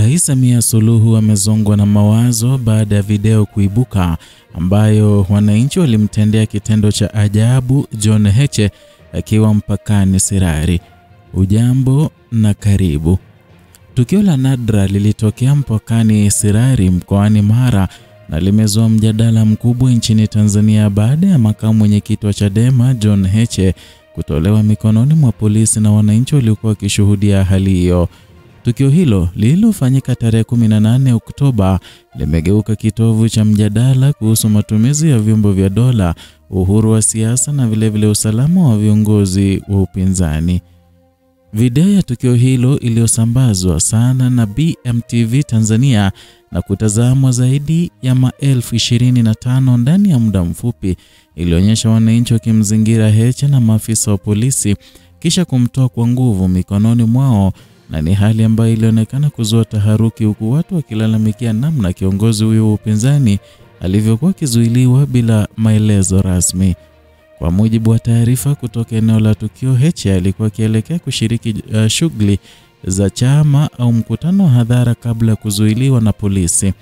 Rais Samia Suluhu amezongwa na mawazo baada ya video kuibuka ambayo wananchi walimtendea kitendo cha ajabu John Heche akiwa mpakani Sirari. Ujambo na karibu. Tukio la nadra lilitokea mpakani Sirari mkoani Mara na limezua mjadala mkubwa nchini Tanzania baada ya makamu mwenyekiti wa Chadema John Heche kutolewa mikononi mwa polisi na wananchi waliokuwa wakishuhudia hali hiyo. Tukio hilo lililofanyika tarehe 18 Oktoba limegeuka kitovu cha mjadala kuhusu matumizi ya vyombo vya dola, uhuru wa siasa na vilevile usalama wa viongozi wa upinzani. Video ya tukio hilo iliyosambazwa sana na BMTV Tanzania na kutazamwa zaidi ya maelfu 25 ndani ya muda mfupi ilionyesha wananchi wakimzingira Heche na maafisa wa polisi kisha kumtoa kwa nguvu mikononi mwao, na ni hali ambayo ilionekana kuzua taharuki huku watu wakilalamikia namna kiongozi huyo wa upinzani alivyokuwa kizuiliwa bila maelezo rasmi. Kwa mujibu wa taarifa kutoka eneo la tukio, Heche alikuwa akielekea kushiriki shughuli za chama au mkutano wa hadhara kabla ya kuzuiliwa na polisi.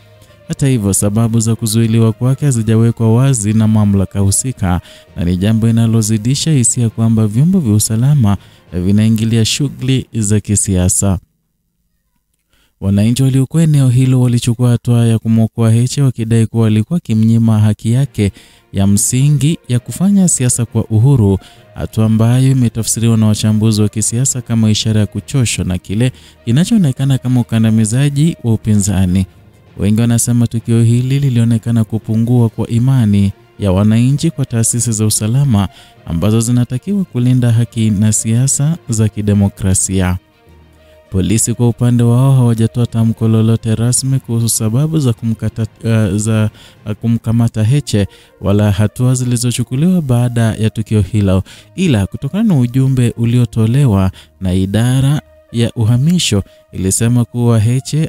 Hata hivyo, sababu za kuzuiliwa kwake hazijawekwa wazi na mamlaka husika, na ni jambo linalozidisha hisia kwamba vyombo vya usalama vinaingilia shughuli za kisiasa. Wananchi waliokuwa eneo hilo walichukua hatua ya kumwokoa Heche wakidai kuwa alikuwa kimnyima haki yake ya msingi ya kufanya siasa kwa uhuru, hatua ambayo imetafsiriwa na wachambuzi wa kisiasa kama ishara ya kuchoshwa na kile kinachoonekana kama ukandamizaji wa upinzani. Wengi wanasema tukio hili lilionekana kupungua kwa imani ya wananchi kwa taasisi za usalama ambazo zinatakiwa kulinda haki na siasa za kidemokrasia. Polisi kwa upande wao hawajatoa tamko lolote rasmi kuhusu sababu za kumkamata Heche wala hatua zilizochukuliwa baada ya tukio hilo, ila kutokana na ujumbe uliotolewa na idara ya uhamisho ilisema kuwa Heche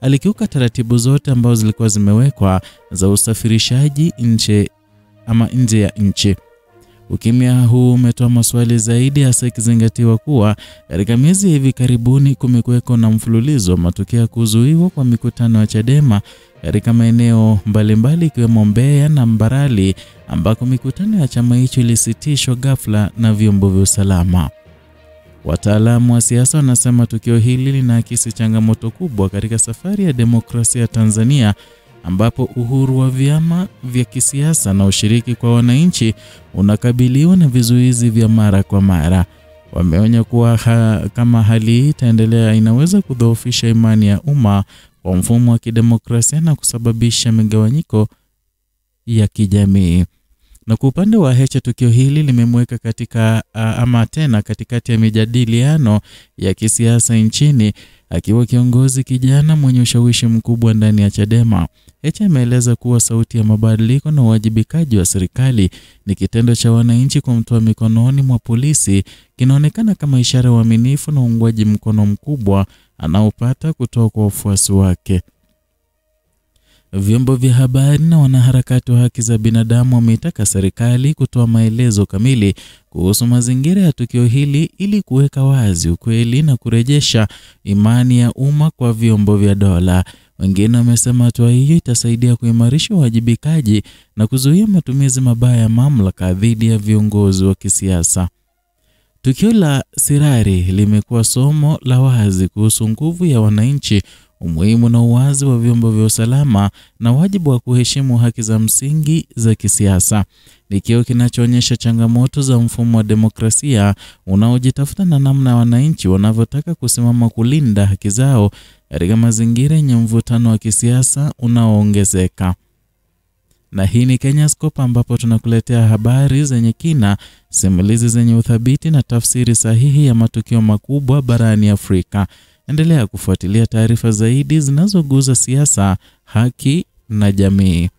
alikiuka taratibu zote ambazo zilikuwa zimewekwa za usafirishaji nje ya nchi. Ukimya huu umetoa maswali zaidi, hasa ikizingatiwa kuwa katika miezi hivi karibuni kumekuweko na mfululizo wa matukio ya kuzuiwa kwa mikutano ya Chadema katika maeneo mbalimbali ikiwemo Mbeya na Mbarali ambako mikutano ya chama hicho ilisitishwa ghafla na vyombo vya usalama. Wataalamu wa siasa wanasema tukio hili linaakisi changamoto kubwa katika safari ya demokrasia ya Tanzania, ambapo uhuru wa vyama vya kisiasa na ushiriki kwa wananchi unakabiliwa na vizuizi vya mara kwa mara. Wameonya kuwa kama hali hii itaendelea inaweza kudhoofisha imani ya umma kwa mfumo wa kidemokrasia na kusababisha migawanyiko ya kijamii. Na kwa upande wa Heche, tukio hili limemweka katikati ya mijadiliano ya kisiasa nchini akiwa kiongozi kijana mwenye ushawishi mkubwa ndani ya Chadema. Heche ameeleza kuwa sauti ya mabadiliko na uwajibikaji wa serikali ni kitendo cha wananchi kumtoa mikononi mwa polisi, kinaonekana kama ishara ya uaminifu na uungwaji mkono mkubwa anaopata kutoka kwa wafuasi wake. Vyombo vya habari na wanaharakati wa haki za binadamu wameitaka serikali kutoa maelezo kamili kuhusu mazingira ya tukio hili ili kuweka wazi ukweli na kurejesha imani ya umma kwa vyombo vya dola. Wengine wamesema hatua hiyo itasaidia kuimarisha uwajibikaji na kuzuia matumizi mabaya ya mamlaka dhidi ya viongozi wa kisiasa. Tukio la Sirari limekuwa somo la wazi kuhusu nguvu ya wananchi, umuhimu na uwazi wa vyombo vya usalama na wajibu wa kuheshimu haki za msingi za kisiasa. Ni kioo kinachoonyesha changamoto za mfumo wa demokrasia unaojitafuta na namna wananchi wanavyotaka kusimama kulinda haki zao katika mazingira yenye mvutano wa kisiasa unaoongezeka. Na hii ni Kenyascope, ambapo tunakuletea habari zenye kina, simulizi zenye uthabiti na tafsiri sahihi ya matukio makubwa barani Afrika. Endelea kufuatilia taarifa zaidi zinazoguza siasa, haki na jamii.